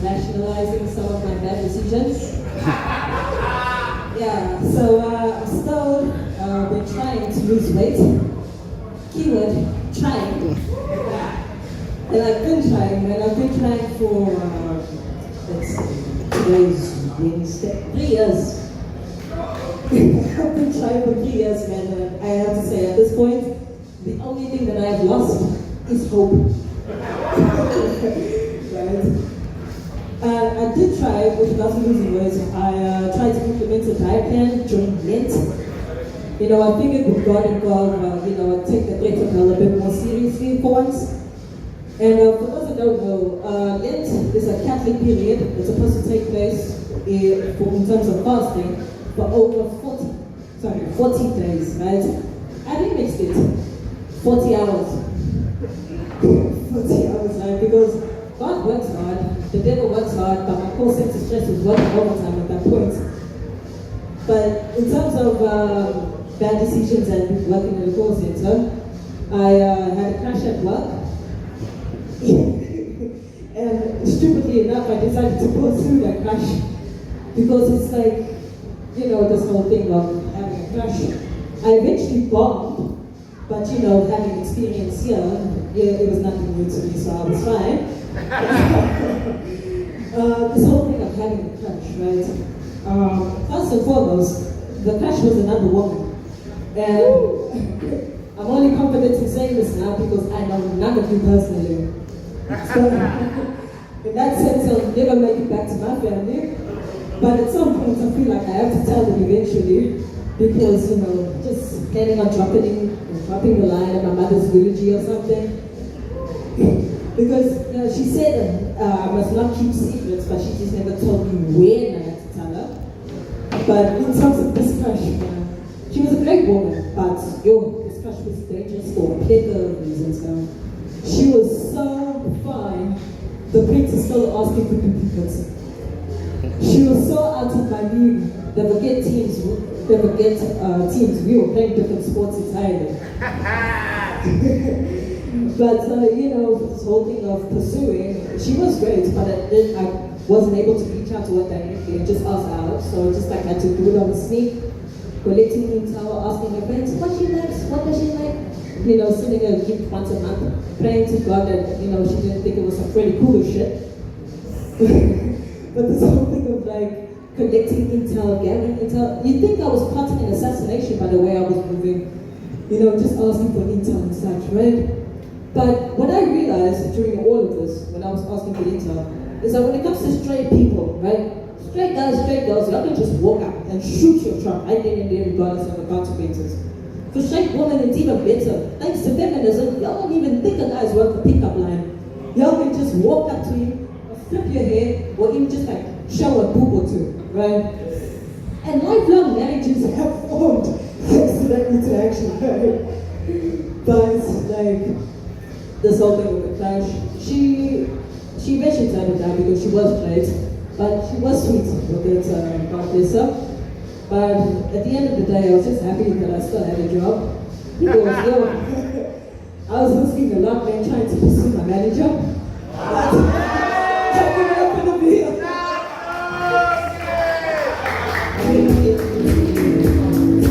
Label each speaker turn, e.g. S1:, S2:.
S1: rationalizing some of my bad decisions. Yeah, so I'm still been trying to lose weight. Keyword, trying. And I've been trying for, let's see, today's Wednesday, 3 years. I've been trying for 3 years, man. I have to say, at this point, the only thing that I have lost is hope. Right? I did try with regards to losing weight. I tried to implement a diet plan during Lent. You know, I figured with God involved, I'd take the bread a bit more seriously for once. And for those that don't know, Lent is a Catholic period. It's supposed to take place in terms of fasting for over 40 days, right? I remixed it. 40 hours. 40 hours, right? Because God works hard, the devil works hard, but my core sense of stress was working overtime at that point. But in terms of bad decisions and working in the call center, I had a crash at work. And stupidly enough, I decided to pursue that crash because it's like, this whole thing of having a crash. I eventually bombed, but having experience here, it was nothing new to me, so I was fine. This whole thing of having a crash, right? First and foremost, the crash was another woman. And I'm only confident in saying this now because I know none of you personally. So, in that sense, I'll never make it back to my family. But at some point, I feel like I have to tell them eventually because, just planning on dropping the line at my mother's eulogy or something. Because she said I must not keep secrets, but she just never told me when I had to tell her. But in terms of this crush, she was a great woman, but this crush was dangerous for a plethora of reasons. She was so fine, the prince is still asking for duplicates. She was so out of my league. They forget teams. We were playing different sports entirely. But this whole thing of pursuing, she was great, but I wasn't able to reach out to her directly and just ask out. So just like I had to do it on the sneak, collecting intel, asking her friends what she likes, what does she like. Sending her a gift once a month, praying to God that she didn't think it was some pretty cool shit. But this whole thing of like collecting intel, gathering intel, you'd think I was plotting an assassination by the way I was moving, just asking for intel and such, right? But what I realized during all of this, when I was asking for intel, is that when it comes to straight people, right? Straight guys, straight girls, y'all can just walk up and shoot your shot right then and there regardless of the consequences. For straight women, it's even better. Thanks to feminism, y'all don't even think a guy's worth the pickup line. Y'all can just walk up to him, flip your hair, or even just like show a boob or two, right? And lifelong marriages have formed thanks to that interaction, right? But like this whole thing with the clash, she eventually turned it down because she was great, but she was sweet with it, God bless her. But at the end of the day, I was just happy that I still had a job. Because I was risking a lot, man, trying to pursue my manager. But